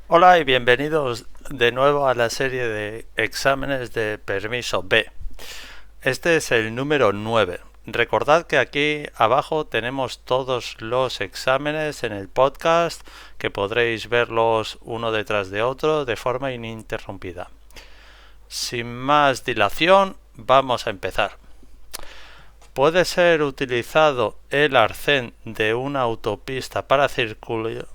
Hola y bienvenidos de nuevo a la serie de exámenes de permiso B. Este es el número 9. Recordad que aquí abajo tenemos todos los exámenes en el podcast, que podréis verlos uno detrás de otro de forma ininterrumpida. Sin más dilación, vamos a empezar. Puede ser utilizado el arcén de una autopista para circular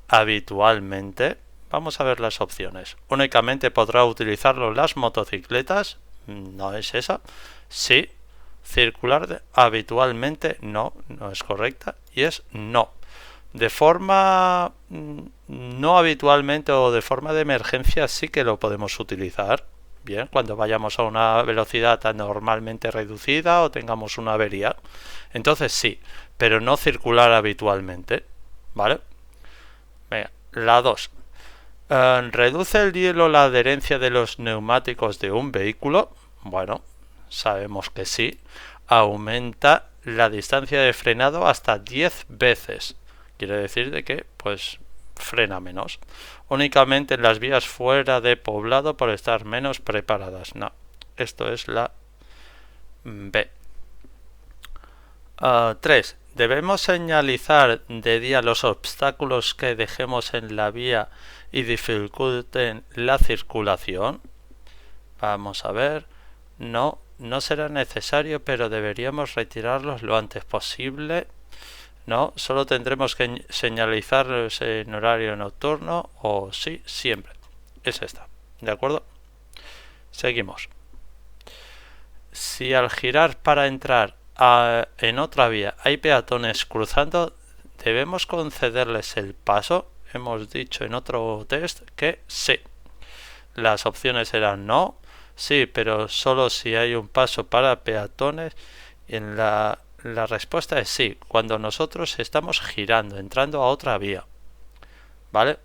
habitualmente. Vamos a ver las opciones. Únicamente podrá utilizarlo las motocicletas. No es esa. Sí. Circular habitualmente. No, no es correcta. Y es no. De forma no habitualmente o de forma de emergencia sí que lo podemos utilizar. Bien, cuando vayamos a una velocidad anormalmente reducida o tengamos una avería. Entonces sí, pero no circular habitualmente. ¿Vale? Venga, la 2. ¿Reduce el hielo la adherencia de los neumáticos de un vehículo? Bueno, sabemos que sí. Aumenta la distancia de frenado hasta 10 veces. Quiere decir de que, pues, frena menos. Únicamente en las vías fuera de poblado por estar menos preparadas. No, esto es la B. 3. Debemos señalizar de día los obstáculos que dejemos en la vía y dificulten la circulación. Vamos a ver. No, no será necesario, pero deberíamos retirarlos lo antes posible. No, solo tendremos que señalizarlos en horario nocturno o sí, siempre. Es esta. ¿De acuerdo? Seguimos. Si al girar para entrar en otra vía hay peatones cruzando, ¿debemos concederles el paso? Hemos dicho en otro test que sí. Las opciones eran no, sí, pero solo si hay un paso para peatones. En la respuesta es sí, cuando nosotros estamos girando, entrando a otra vía. ¿Vale?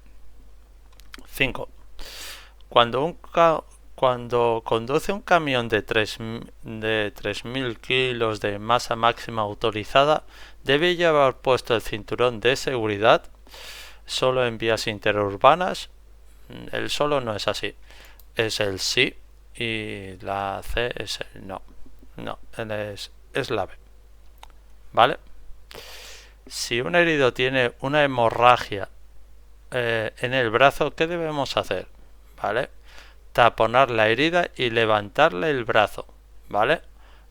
5. Cuando cuando conduce un camión de 3.000 kilos de masa máxima autorizada, debe llevar puesto el cinturón de seguridad solo en vías interurbanas. El solo no es así. Es el sí y la C es el no. No, es la B. ¿Vale? Si un herido tiene una hemorragia en el brazo, ¿qué debemos hacer? ¿Vale? Taponar la herida y levantarle el brazo, ¿vale?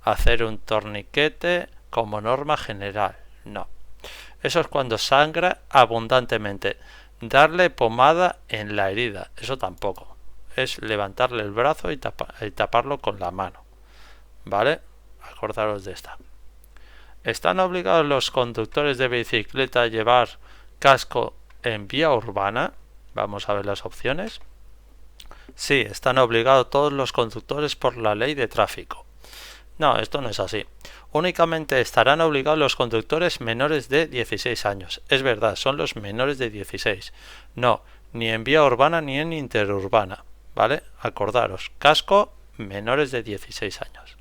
Hacer un torniquete como norma general, no. Eso es cuando sangra abundantemente. Darle pomada en la herida, eso tampoco. Es levantarle el brazo y taparlo con la mano, ¿vale? Acordaros de esta. ¿Están obligados los conductores de bicicleta a llevar casco en vía urbana? Vamos a ver las opciones. Sí, están obligados todos los conductores por la ley de tráfico. No, esto no es así. Únicamente estarán obligados los conductores menores de 16 años. Es verdad, son los menores de 16. No, ni en vía urbana ni en interurbana. ¿Vale? Acordaros, casco, menores de 16 años.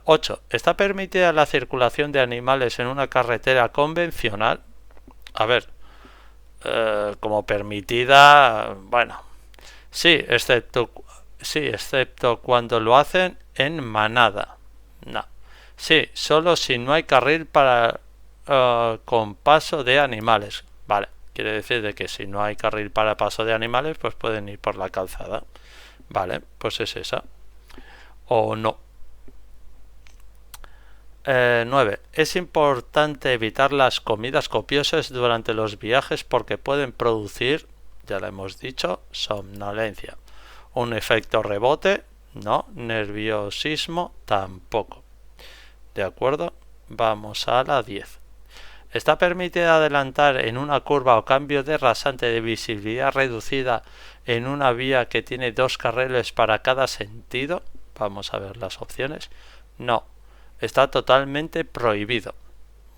8. ¿Está permitida la circulación de animales en una carretera convencional? A ver, como permitida, bueno, sí, excepto cuando lo hacen en manada. No. Sí, solo si no hay carril para con paso de animales. Vale, quiere decir de que si no hay carril para paso de animales, pues pueden ir por la calzada. Vale, pues es esa. O no. 9. Es importante evitar las comidas copiosas durante los viajes porque pueden producir, ya lo hemos dicho, somnolencia. Un efecto rebote, no. Nerviosismo, tampoco. ¿De acuerdo? Vamos a la 10. ¿Está permitido adelantar en una curva o cambio de rasante de visibilidad reducida en una vía que tiene dos carriles para cada sentido? Vamos a ver las opciones. No. Está totalmente prohibido.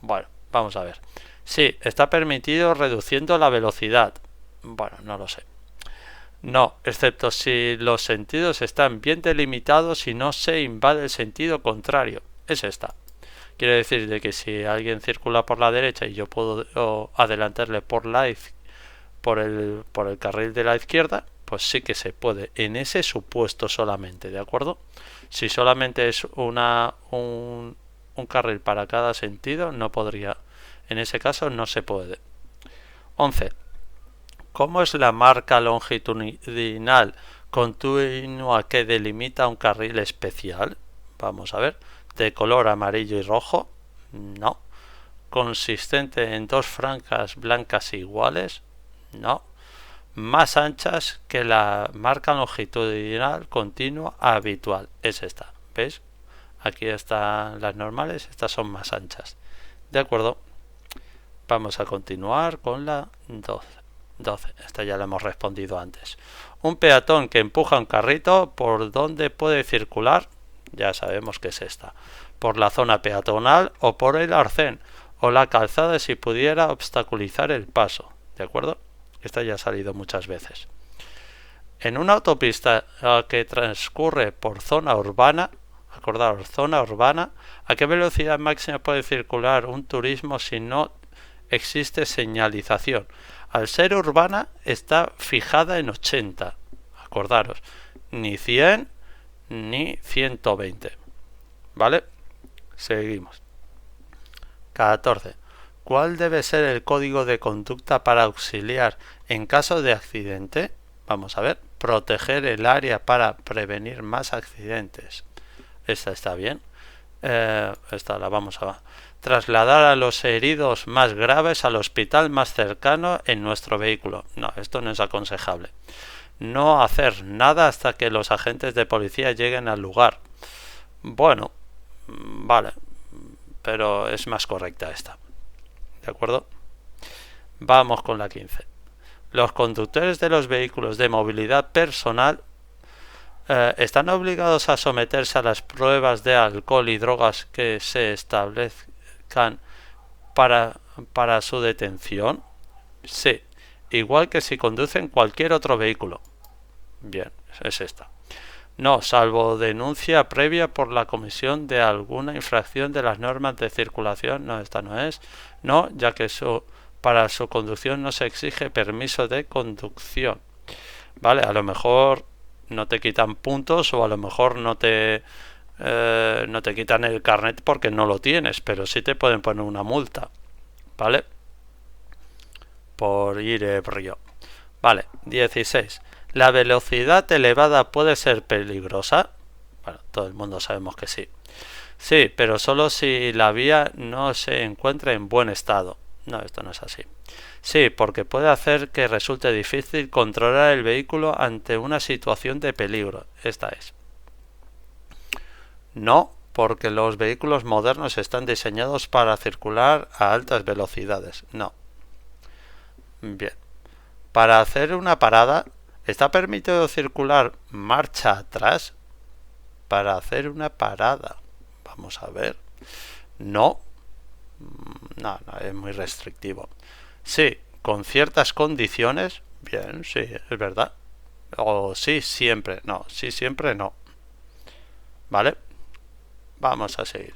Bueno, vamos a ver. Sí, está permitido reduciendo la velocidad. Bueno, no lo sé. No, excepto si los sentidos están bien delimitados y no se invade el sentido contrario. Es esta. Quiere decir de que si alguien circula por la derecha y yo puedo adelantarle por el carril de la izquierda, pues sí que se puede, en ese supuesto solamente, ¿de acuerdo? Si solamente es un carril para cada sentido, no podría. En ese caso no se puede. 11. ¿Cómo es la marca longitudinal continua que delimita un carril especial? Vamos a ver. ¿De color amarillo y rojo? No. ¿Consistente en dos franjas blancas iguales? No. Más anchas que la marca longitudinal continua habitual. Es esta. ¿Veis? Aquí están las normales, estas son más anchas. De acuerdo. Vamos a continuar con la 12. Esta ya la hemos respondido antes. Un peatón que empuja un carrito, ¿por dónde puede circular? Ya sabemos que es esta. Por la zona peatonal o por el arcén o la calzada si pudiera obstaculizar el paso. ¿De acuerdo? Esta ya ha salido muchas veces. En una autopista que transcurre por zona urbana, acordaos, zona urbana, ¿a qué velocidad máxima puede circular un turismo si no existe señalización? Al ser urbana está fijada en 80. Acordaros, ni 100 ni 120. ¿Vale? Seguimos. 14. ¿Cuál debe ser el código de conducta para auxiliar en caso de accidente? Vamos a ver. Proteger el área para prevenir más accidentes. Esta está bien. Esta la vamos a trasladar a los heridos más graves al hospital más cercano en nuestro vehículo. No, esto no es aconsejable. No hacer nada hasta que los agentes de policía lleguen al lugar. Bueno, vale, pero es más correcta esta. ¿De acuerdo? Vamos con la 15. Los conductores de los vehículos de movilidad personal están obligados a someterse a las pruebas de alcohol y drogas que se establezcan para su detención. Sí, igual que si conducen cualquier otro vehículo. Bien, es esta. No, salvo denuncia previa por la comisión de alguna infracción de las normas de circulación. No, esta no es. No, ya que para su conducción no se exige permiso de conducción. Vale, a lo mejor no te quitan puntos o a lo mejor no te quitan el carnet porque no lo tienes, pero sí te pueden poner una multa. ¿Vale? Por ir ebrio. Vale, 16. ¿La velocidad elevada puede ser peligrosa? Bueno, todo el mundo sabemos que sí. Sí, pero solo si la vía no se encuentra en buen estado. No, esto no es así. Sí, porque puede hacer que resulte difícil controlar el vehículo ante una situación de peligro. Esta es. No, porque los vehículos modernos están diseñados para circular a altas velocidades. No. Bien. Para hacer una parada, ¿está permitido circular marcha atrás? Para hacer una parada. Vamos a ver. No. No, es muy restrictivo. Sí, con ciertas condiciones. Bien, sí, es verdad. O sí, siempre. No, sí, siempre no. ¿Vale? Vamos a seguir.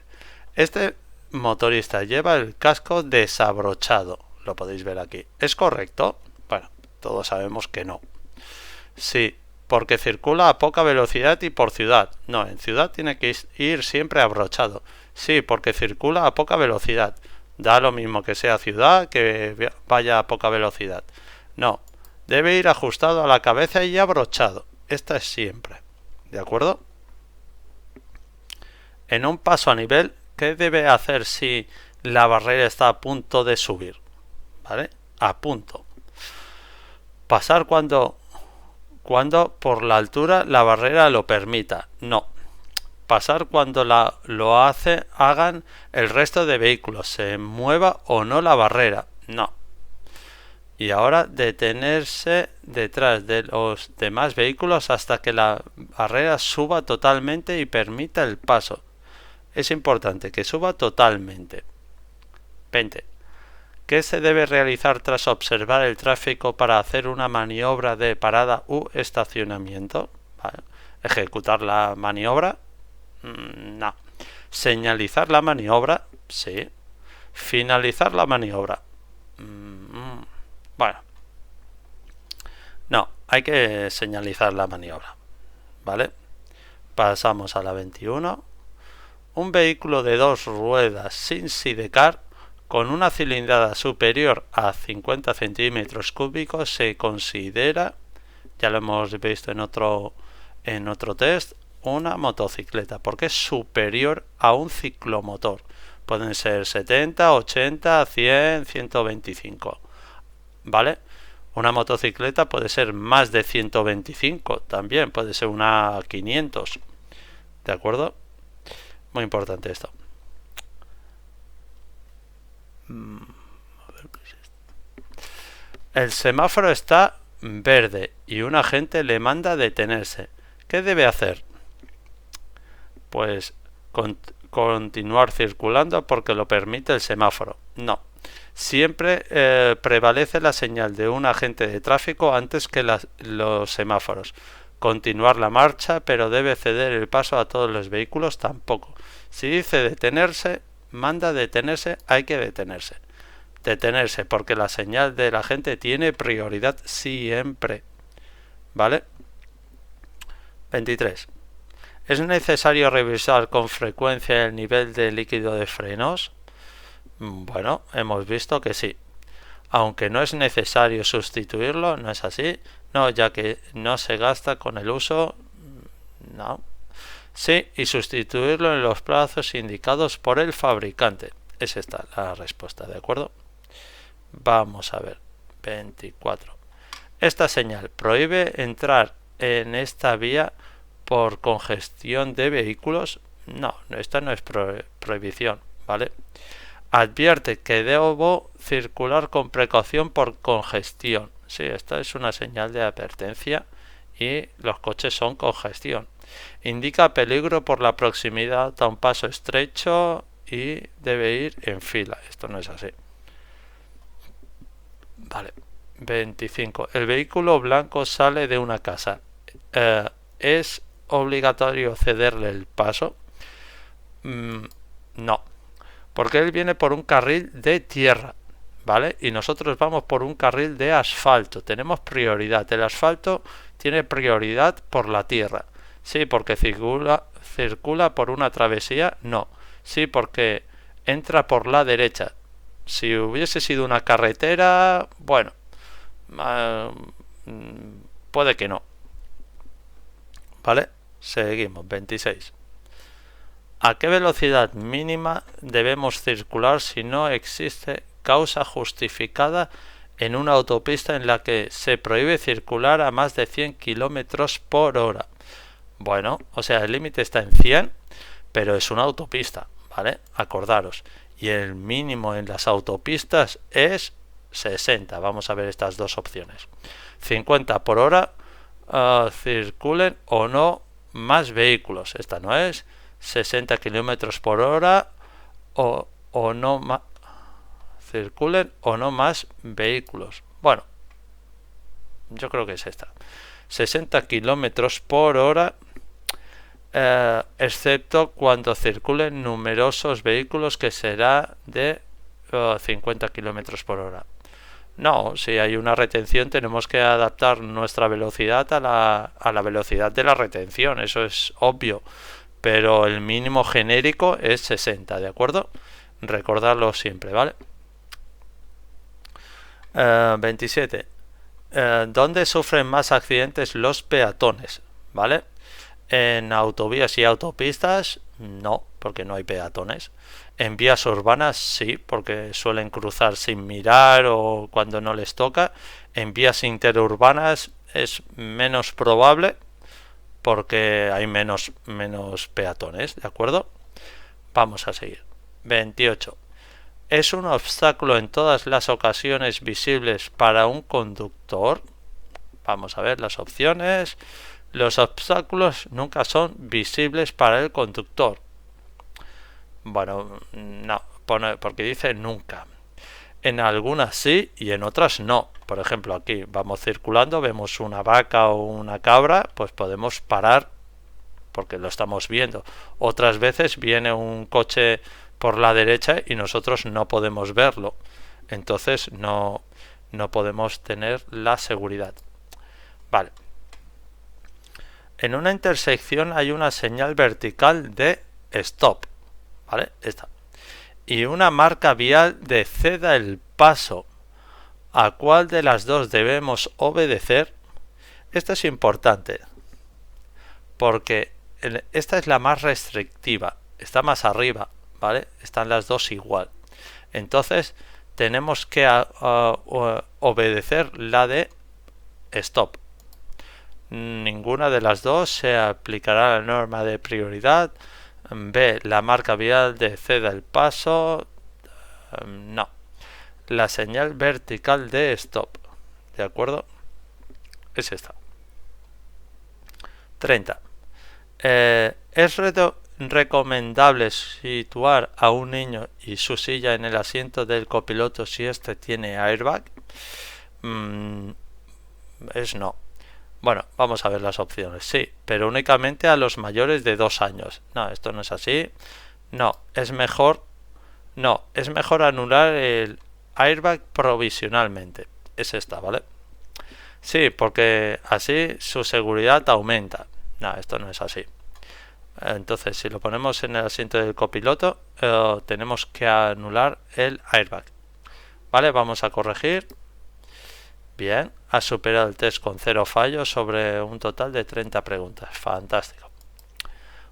Este motorista lleva el casco desabrochado. Lo podéis ver aquí. ¿Es correcto? Bueno, todos sabemos que no. Sí, porque circula a poca velocidad y por ciudad. No, en ciudad tiene que ir siempre abrochado. Sí, porque circula a poca velocidad. Da lo mismo que sea ciudad que vaya a poca velocidad. No, debe ir ajustado a la cabeza y abrochado. Esta es siempre. ¿De acuerdo? En un paso a nivel, ¿qué debe hacer si la barrera está a punto de subir? ¿Vale? A punto. Pasar cuando por la altura la barrera lo permita. No. Pasar cuando hagan el resto de vehículos, se mueva o no la barrera. No. Y ahora detenerse detrás de los demás vehículos hasta que la barrera suba totalmente y permita el paso. Es importante que suba totalmente. 20. ¿Qué se debe realizar tras observar el tráfico para hacer una maniobra de parada u estacionamiento? ¿Vale? ¿Ejecutar la maniobra? No. Señalizar la maniobra, sí. Finalizar la maniobra. Bueno, no, hay que señalizar la maniobra, ¿vale? Pasamos a la 21. Un vehículo de dos ruedas sin sidecar con una cilindrada superior a 50 centímetros cúbicos se considera, ya lo hemos visto en otro test, una motocicleta, porque es superior a un ciclomotor. Pueden ser 70, 80, 100, 125, ¿vale? Una motocicleta puede ser más de 125 también, puede ser una 500, ¿de acuerdo? Muy importante esto. El semáforo está verde y un agente le manda detenerse. ¿Qué debe hacer? Pues continuar circulando porque lo permite el semáforo. No. Siempre prevalece la señal de un agente de tráfico antes que los semáforos. Continuar la marcha, pero debe ceder el paso a todos los vehículos, tampoco. Si dice detenerse, manda detenerse, hay que detenerse. Detenerse, porque la señal de la gente tiene prioridad siempre. ¿Vale? 23. ¿Es necesario revisar con frecuencia el nivel de líquido de frenos? Bueno, hemos visto que sí. Aunque no es necesario sustituirlo, no es así. No, ya que no se gasta con el uso. No. Sí, y sustituirlo en los plazos indicados por el fabricante. Es esta la respuesta, ¿de acuerdo? Vamos a ver. 24. Esta señal prohíbe entrar en esta vía por congestión de vehículos. No, esta no es prohibición, ¿vale? Advierte que debo circular con precaución por congestión. Sí, esta es una señal de advertencia y los coches son congestión. Indica peligro por la proximidad a un paso estrecho y debe ir en fila. Esto no es así. Vale. 25. El vehículo blanco sale de una casa. ¿Es obligatorio cederle el paso? No. Porque él viene por un carril de tierra, ¿vale? Y nosotros vamos por un carril de asfalto. Tenemos prioridad. El asfalto tiene prioridad por la tierra. Sí, porque circula por una travesía. No. Sí, porque entra por la derecha. Si hubiese sido una carretera, bueno, puede que no. ¿Vale? Seguimos. 26. ¿A qué velocidad mínima debemos circular si no existe causa justificada en una autopista en la que se prohíbe circular a más de 100 km por hora? Bueno, o sea, el límite está en 100, pero es una autopista, ¿vale? Acordaros. Y el mínimo en las autopistas es 60. Vamos a ver estas dos opciones. 50 por hora, circulen o no más vehículos. Esta no es. 60 km por hora o no más, circulen o no más vehículos. Bueno, yo creo que es esta. 60 km por hora, excepto cuando circulen numerosos vehículos, que será de 50 km por hora. No, si hay una retención tenemos que adaptar nuestra velocidad a la velocidad de la retención, eso es obvio. Pero el mínimo genérico es 60, ¿de acuerdo? Recordarlo siempre, ¿vale? 27. ¿Dónde sufren más accidentes los peatones? ¿Vale? En autovías y autopistas, no, porque no hay peatones. En vías urbanas, sí, porque suelen cruzar sin mirar o cuando no les toca. En vías interurbanas es menos probable, porque hay menos peatones, ¿de acuerdo? Vamos a seguir. 28. ¿Es un obstáculo en todas las ocasiones visibles para un conductor? Vamos a ver las opciones. Los obstáculos nunca son visibles para el conductor. Bueno, no, porque dice nunca. En algunas sí y en otras no. Por ejemplo, aquí vamos circulando, vemos una vaca o una cabra, pues podemos parar porque lo estamos viendo. Otras veces viene un coche por la derecha y nosotros no podemos verlo. Entonces no podemos tener la seguridad. Vale. En una intersección hay una señal vertical de stop. ¿Vale? Esta. Y una marca vial de ceda el paso. ¿A cuál de las dos debemos obedecer? Esto es importante, porque esta es la más restrictiva, está más arriba, ¿vale? Están las dos igual. Entonces tenemos que obedecer la de stop. Ninguna de las dos se aplicará la norma de prioridad. B, la marca vial de ceda el paso. No. La señal vertical de stop. ¿De acuerdo? Es esta. 30. ¿Es recomendable situar a un niño y su silla en el asiento del copiloto si este tiene airbag? Es no. Bueno, vamos a ver las opciones. Sí, pero únicamente a los mayores de 2 años. No, esto no es así. No, es mejor anular el airbag provisionalmente. Es esta, ¿vale? Sí, porque así su seguridad aumenta. No, esto no es así. Entonces, si lo ponemos en el asiento del copiloto, tenemos que anular el airbag. Vale, vamos a corregir. Bien, ha superado el test con 0 fallos sobre un total de 30 preguntas. Fantástico.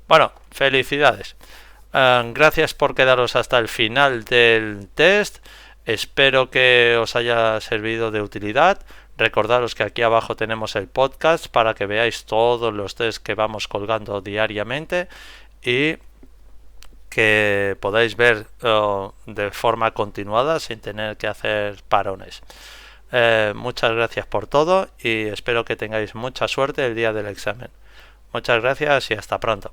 Bueno, felicidades. Gracias por quedaros hasta el final del test. Espero que os haya servido de utilidad. Recordaros que aquí abajo tenemos el podcast para que veáis todos los tests que vamos colgando diariamente y que podáis ver de forma continuada sin tener que hacer parones. Muchas gracias por todo y espero que tengáis mucha suerte el día del examen. Muchas gracias y hasta pronto.